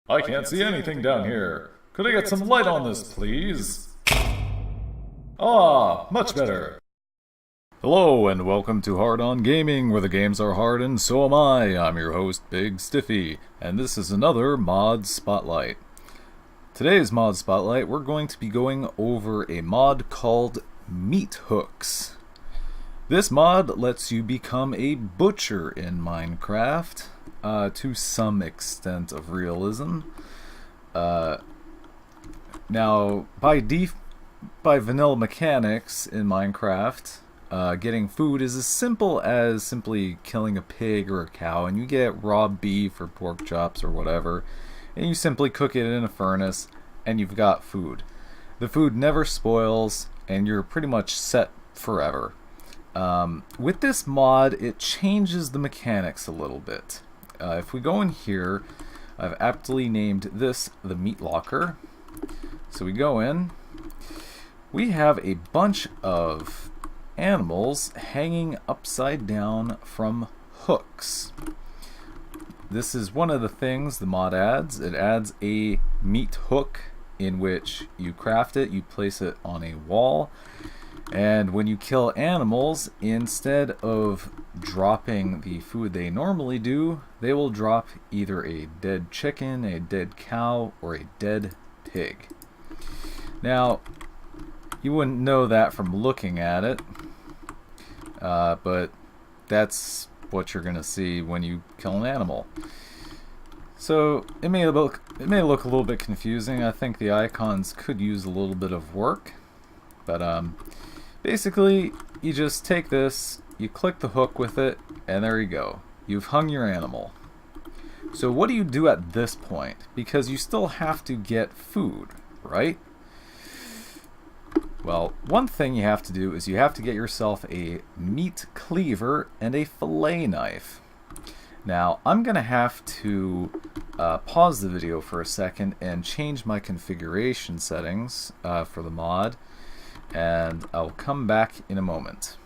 I can't see anything down here. Could I get some light on this, please? Ah, much better. Hello, and welcome to Hard On Gaming, where the games are hard and so am I. I'm your host, Big Stiffy, and this is another Mod Spotlight. Today's Mod Spotlight, we're going to be going over a mod called Meat Hooks. This mod lets you become a butcher in Minecraft, to some extent of realism. Now, by vanilla mechanics in Minecraft, getting food is as simple as simply killing a pig or a cow, and you get raw beef or pork chops or whatever, and you simply cook it in a furnace, and you've got food. The food never spoils, and you're pretty much set forever. With this mod, it changes the mechanics a little bit. If we go in here, I've aptly named this the meat locker. So we go in, we have a bunch of animals hanging upside down from hooks. This is one of the things the mod adds. It adds a meat hook in which you craft it, you place it on a wall, and when you kill animals, instead of dropping the food they normally do, they will drop either a dead chicken, a dead cow, or a dead pig. Now, you wouldn't know that from looking at it, but that's what you're going to see when you kill an animal. So it may look a little bit confusing. I think the icons could use a little bit of work, but basically, you just take this, you click the hook with it, and there you go. You've hung your animal. So what do you do at this point? Because you still have to get food, right? Well, one thing you have to do is you have to get yourself a meat cleaver and a fillet knife. Now, I'm going to have to pause the video for a second and change my configuration settings for the mod, and I'll come back in a moment.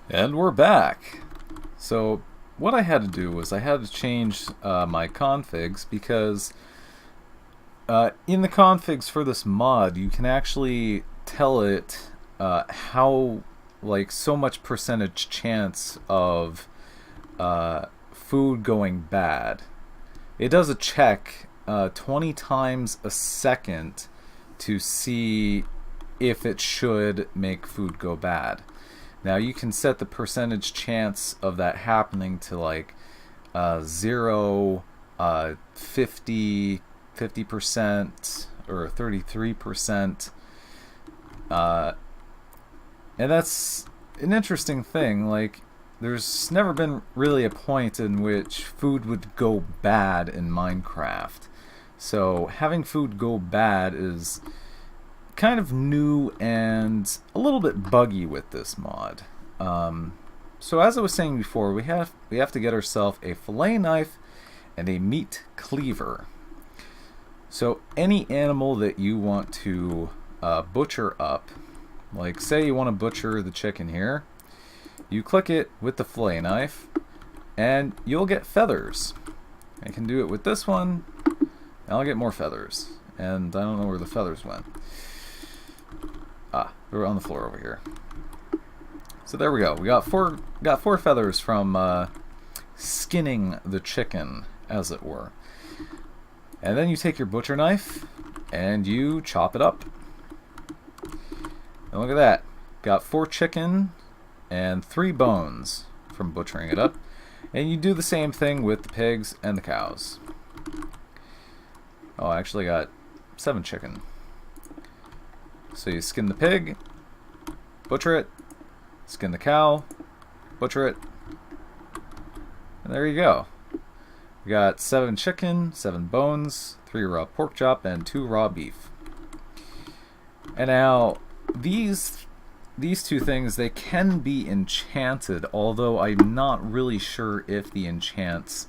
And we're back. So what I had to do was I had to change my configs, because in the configs for this mod you can actually tell it how, like, so much percentage chance of food going bad. It does a check 20 times a second to see if it should make food go bad. Now you can set the percentage chance of that happening to like 0, 50%, or 33%. And that's an interesting thing. Like, there's never been really a point in which food would go bad in Minecraft. So having food go bad is kind of new and a little bit buggy with this mod. So as I was saying before, we have to get ourselves a fillet knife and a meat cleaver. So any animal that you want to butcher up, like say you want to butcher the chicken here, you click it with the fillet knife and you'll get feathers. I can do it with this one and I'll get more feathers, and I don't know where the feathers went. They're on the floor over here. So there we go. We got four feathers from skinning the chicken, as it were. And then you take your butcher knife and you chop it up. And look at that. Got 4 chicken and 3 bones from butchering it up. And you do the same thing with the pigs and the cows. Oh, I actually got 7 chicken. So you skin the pig, butcher it, skin the cow, butcher it, and there you go. We got 7 chicken, 7 bones, 3 raw pork chop, and 2 raw beef. And now, these 2 things, they can be enchanted, although I'm not really sure if the enchants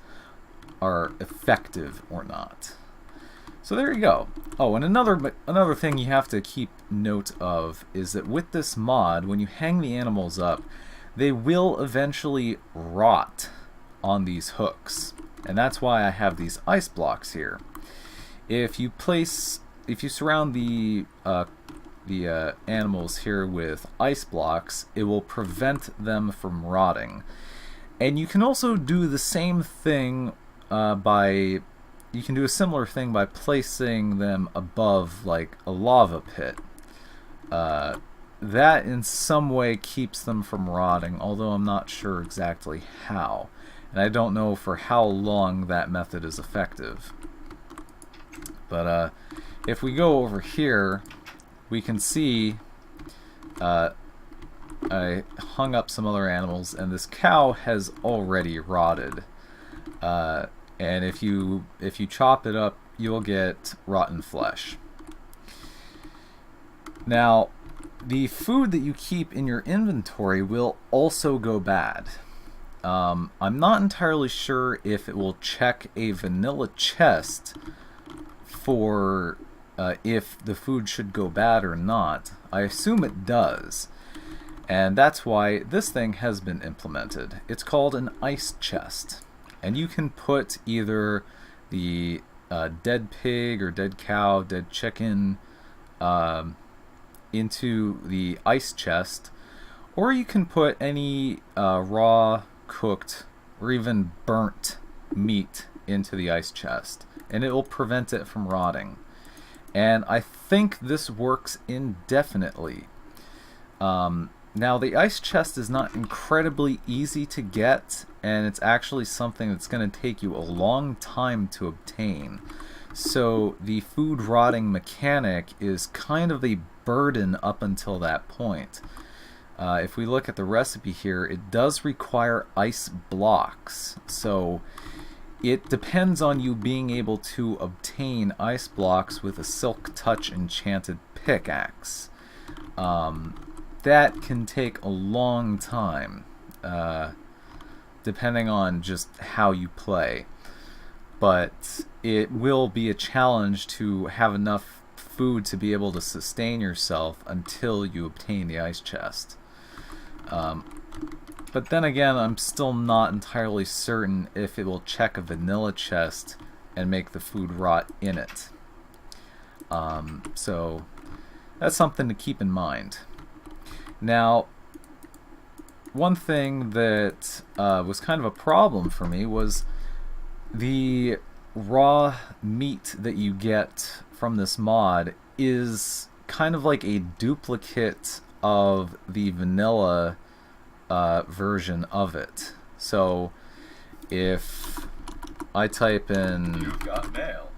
are effective or not. So there you go. Oh, and another thing you have to keep note of is that with this mod, when you hang the animals up, they will eventually rot on these hooks. And that's why I have these ice blocks here. If you surround the animals here with ice blocks, it will prevent them from rotting. And you can also do the same thing you can do a similar thing by placing them above like a lava pit. That in some way keeps them from rotting, although I'm not sure exactly how. And I don't know for how long that method is effective. But if we go over here, we can see I hung up some other animals, and this cow has already rotted. And if you chop it up, you'll get rotten flesh. Now, the food that you keep in your inventory will also go bad. I'm not entirely sure if it will check a vanilla chest for if the food should go bad or not. I assume it does. And that's why this thing has been implemented. It's called an ice chest. And you can put either the dead pig or dead cow, dead chicken into the ice chest, or you can put any raw, cooked, or even burnt meat into the ice chest, and it will prevent it from rotting. And I think this works indefinitely. Now, the ice chest is not incredibly easy to get, and it's actually something that's going to take you a long time to obtain. So the food rotting mechanic is kind of a burden up until that point. If we look at the recipe here, it does require ice blocks. So it depends on you being able to obtain ice blocks with a Silk Touch enchanted pickaxe. That can take a long time, depending on just how you play. But it will be a challenge to have enough food to be able to sustain yourself until you obtain the ice chest. But then again, I'm still not entirely certain if it will check a vanilla chest and make the food rot in it. So that's something to keep in mind. Now, one thing that was kind of a problem for me was the raw meat that you get from this mod is kind of like a duplicate of the vanilla version of it. So if I type in... You've got mail.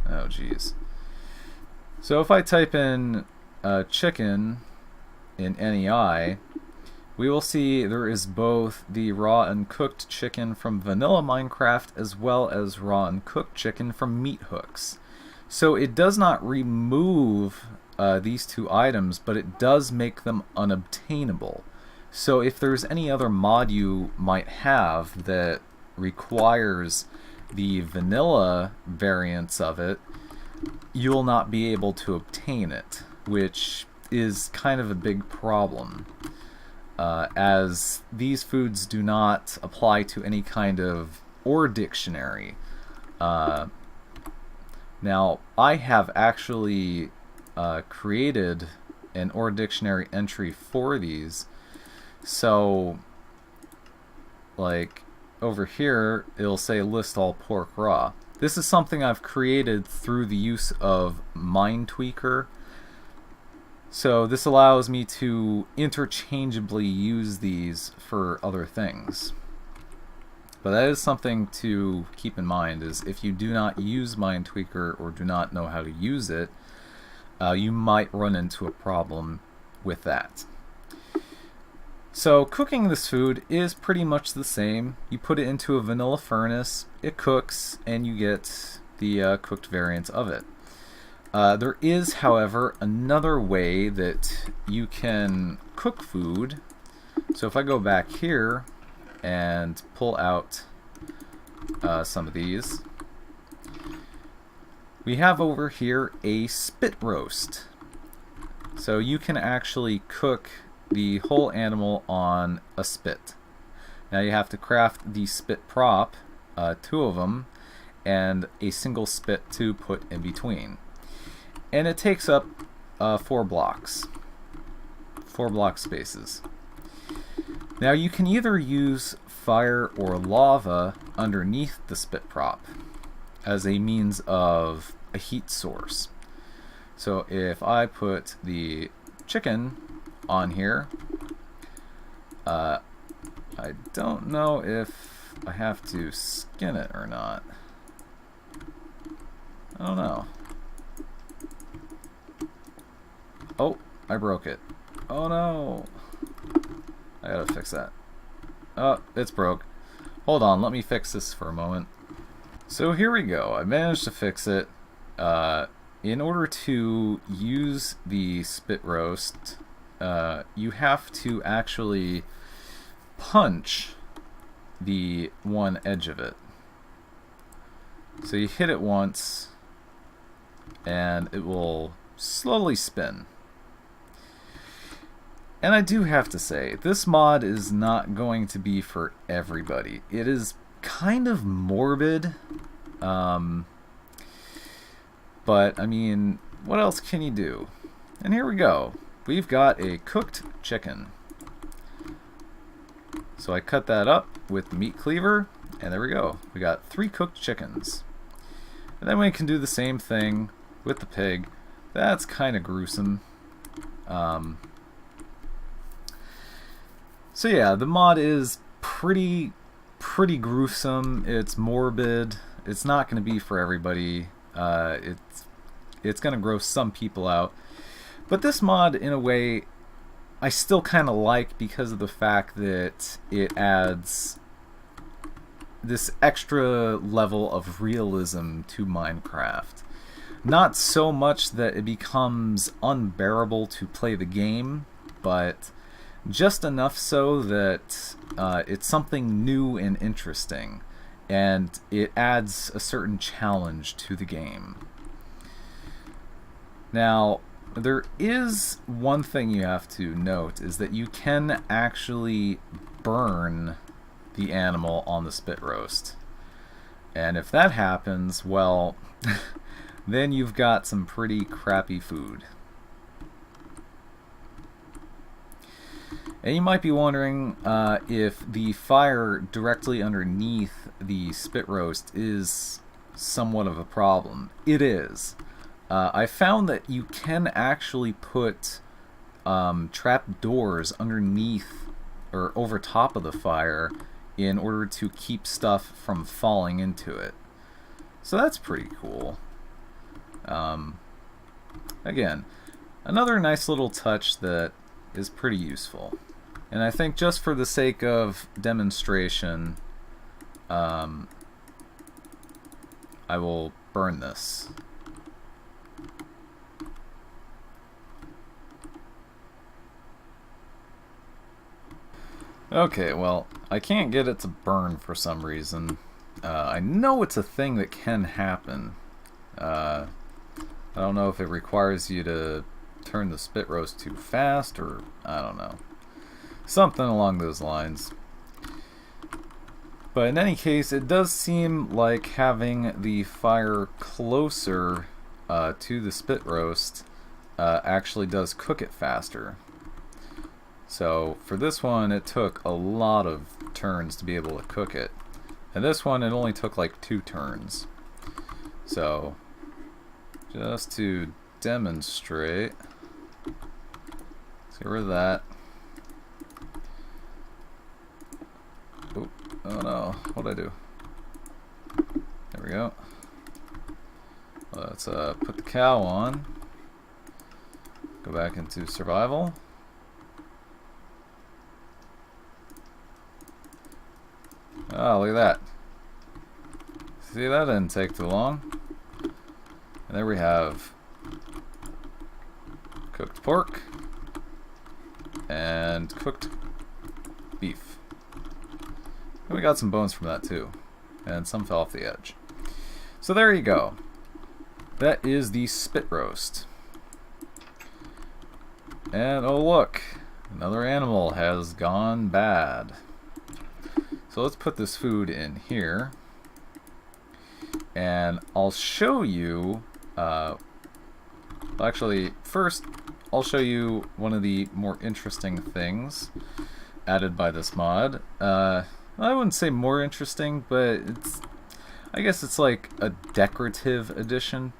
Oh, jeez. So if I type in chicken in NEI, we will see there is both the raw and cooked chicken from vanilla Minecraft as well as raw and cooked chicken from Meat Hooks. So it does not remove these two items, but it does make them unobtainable. So if there's any other mod you might have that requires the vanilla variants of it, you'll not be able to obtain it, which is kind of a big problem, as these foods do not apply to any kind of ore dictionary. Now, I have actually created an ore dictionary entry for these. So, like, over here, it'll say list all pork raw. This is something I've created through the use of MineTweaker. So this allows me to interchangeably use these for other things. But that is something to keep in mind, is if you do not use MineTweaker or do not know how to use it, you might run into a problem with that. So cooking this food is pretty much the same. You put it into a vanilla furnace, it cooks, and you get the cooked variant of it. There is, however, another way that you can cook food. So if I go back here and pull out some of these, we have over here a spit roast. So you can actually cook the whole animal on a spit. Now you have to craft the spit prop, 2 of them, and a single spit to put in between. And it takes up 4 blocks. 4 block spaces. Now you can either use fire or lava underneath the spit prop as a means of a heat source. So if I put the chicken on here, I don't know if I have to skin it or not. I don't know. Oh, I broke it. Oh no. I gotta fix that. Oh, it's broke. Hold on, let me fix this for a moment. So here we go. I managed to fix it. In order to use the spit roast, you have to actually punch the one edge of it. So you hit it once, and it will slowly spin. And I do have to say, this mod is not going to be for everybody. It is kind of morbid, but I mean, what else can you do? And here we go. We've got a cooked chicken. So I cut that up with the meat cleaver, and there we go. We got 3 cooked chickens. And then we can do the same thing with the pig. That's kind of gruesome. So yeah, the mod is pretty gruesome. It's morbid. It's not going to be for everybody. It's going to gross some people out. But this mod, in a way, I still kind of like because of the fact that it adds this extra level of realism to Minecraft. Not so much that it becomes unbearable to play the game, but just enough so that it's something new and interesting, and it adds a certain challenge to the game. Now, there is one thing you have to note, is that you can actually burn the animal on the spit roast. And if that happens, well, then you've got some pretty crappy food. And you might be wondering if the fire directly underneath the spit roast is somewhat of a problem. It is. I found that you can actually put trap doors underneath or over top of the fire in order to keep stuff from falling into it. So that's pretty cool. Again, another nice little touch that is pretty useful. And I think just for the sake of demonstration, I will burn this. Okay, well, I can't get it to burn for some reason. I know it's a thing that can happen. I don't know if it requires you to turn the spit roast too fast, or I don't know. Something along those lines. But in any case, it does seem like having the fire closer to the spit roast actually does cook it faster. So for this one, it took a lot of turns to be able to cook it. And this one, it only took like 2 turns. So just to demonstrate, let's get rid of that. Oh no, what'd I do? There we go. Let's put the cow on. Go back into survival. Oh, look at that. See, that didn't take too long. And there we have cooked pork and cooked beef. And we got some bones from that too. And some fell off the edge. So there you go. That is the spit roast. And oh look, another animal has gone bad. So let's put this food in here. and I'll show you, actually, first, I'll show you one of the more interesting things added by this mod. I wouldn't say more interesting, but I guess it's like a decorative addition.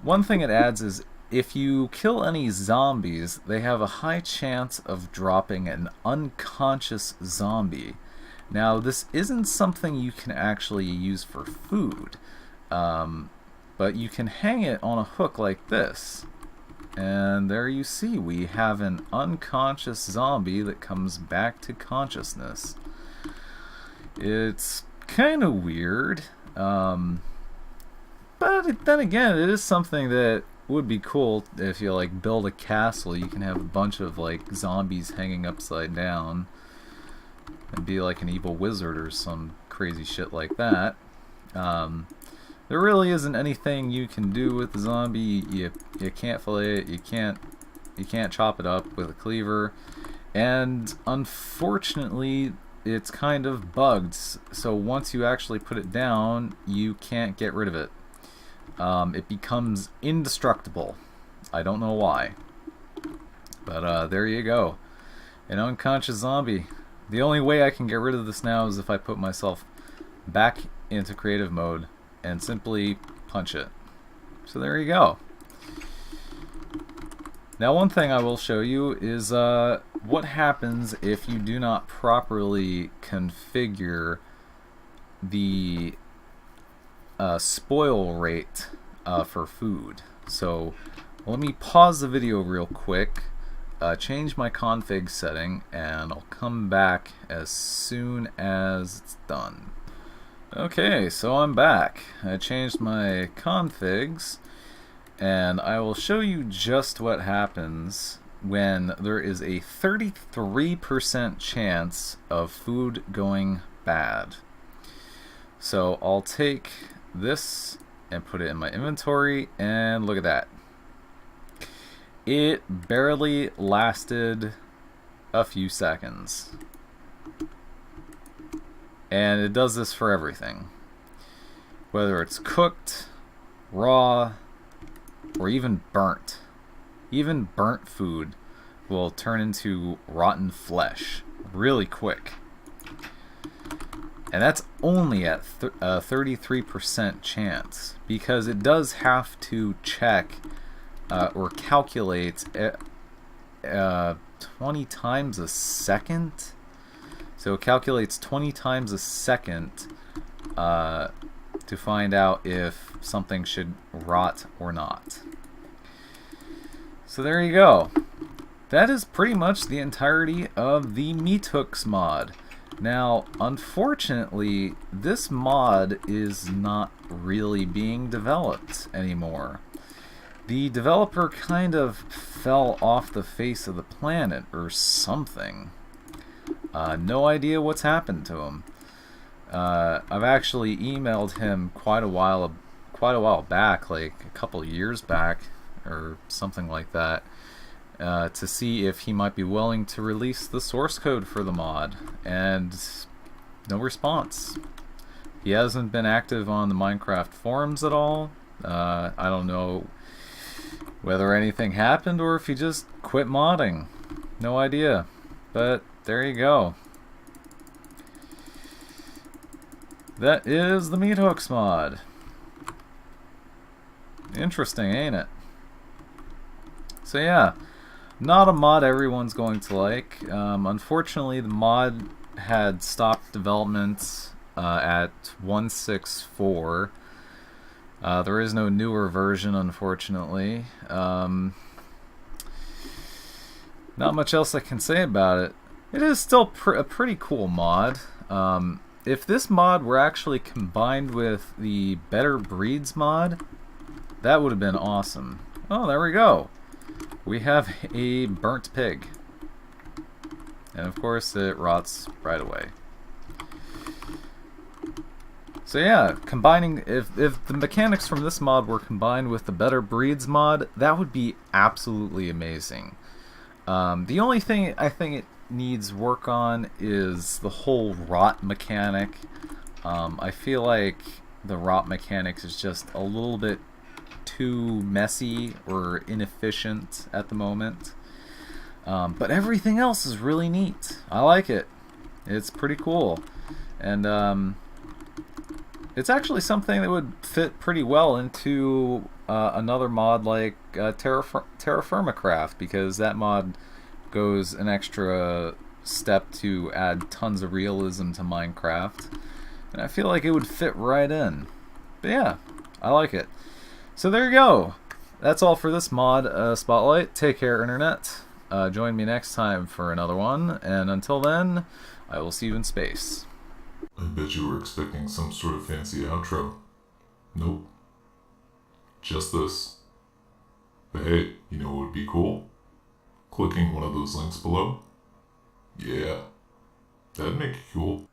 One thing it adds is if you kill any zombies, they have a high chance of dropping an unconscious zombie. Now, this isn't something you can actually use for food, but you can hang it on a hook like this. And there you see, we have an unconscious zombie that comes back to consciousness. It's kind of weird, but then again, it is something that would be cool if you like build a castle. You can have a bunch of like zombies hanging upside down and be like an evil wizard or some crazy shit like that. There really isn't anything you can do with the zombie. You can't fillet it. You can't chop it up with a cleaver, and unfortunately, it's kind of bugged. So once you actually put it down, you can't get rid of it. It becomes indestructible. I don't know why, but there you go, an unconscious zombie. The only way I can get rid of this now is if I put myself back into creative mode and simply punch it. So there you go. Now, one thing I will show you is what happens if you do not properly configure the spoil rate for food. So let me pause the video real quick, change my config setting, and I'll come back as soon as it's done. Okay, so I'm back. I changed my configs, and I will show you just what happens when there is a 33% chance of food going bad. So I'll take this and put it in my inventory, and look at that. It barely lasted a few seconds. And it does this for everything. Whether it's cooked, raw, or even burnt. Even burnt food will turn into rotten flesh really quick. And that's only at a 33% chance, because it does have to check or calculate 20 times a second. So it calculates 20 times a second to find out if something should rot or not. So there you go. That is pretty much the entirety of the meat hooks mod. Now, unfortunately, this mod is not really being developed anymore. The developer kind of fell off the face of the planet or something. No idea what's happened to him. I've actually emailed him quite a while back, like a couple years back or something like that, to see if he might be willing to release the source code for the mod, and no response. He hasn't been active on the Minecraft forums at all. I don't know whether anything happened or if he just quit modding. No idea. But there you go. That is the meat hooks mod. Interesting, ain't it? So yeah, not a mod everyone's going to like. Unfortunately, the mod had stopped development at 1.6.4. There is no newer version, unfortunately. Not much else I can say about it. It is still a pretty cool mod. If this mod were actually combined with the Better Breeds mod, that would have been awesome. Oh, there we go. We have a burnt pig. And of course it rots right away. So yeah, combining, if the mechanics from this mod were combined with the Better Breeds mod, that would be absolutely amazing. The only thing I think it needs work on is the whole rot mechanic. I feel like the ROP mechanics is just a little bit too messy or inefficient at the moment. But everything else is really neat. I like it. It's pretty cool. And it's actually something that would fit pretty well into another mod like Terra Firma Craft, because that mod goes an extra step to add tons of realism to Minecraft. And I feel like it would fit right in. But yeah, I like it. So there you go. That's all for this mod spotlight. Take care, Internet. Join me next time for another one. And until then, I will see you in space. I bet you were expecting some sort of fancy outro. Nope. Just this. But hey, you know what would be cool? Clicking one of those links below. Yeah, that'd make it cool.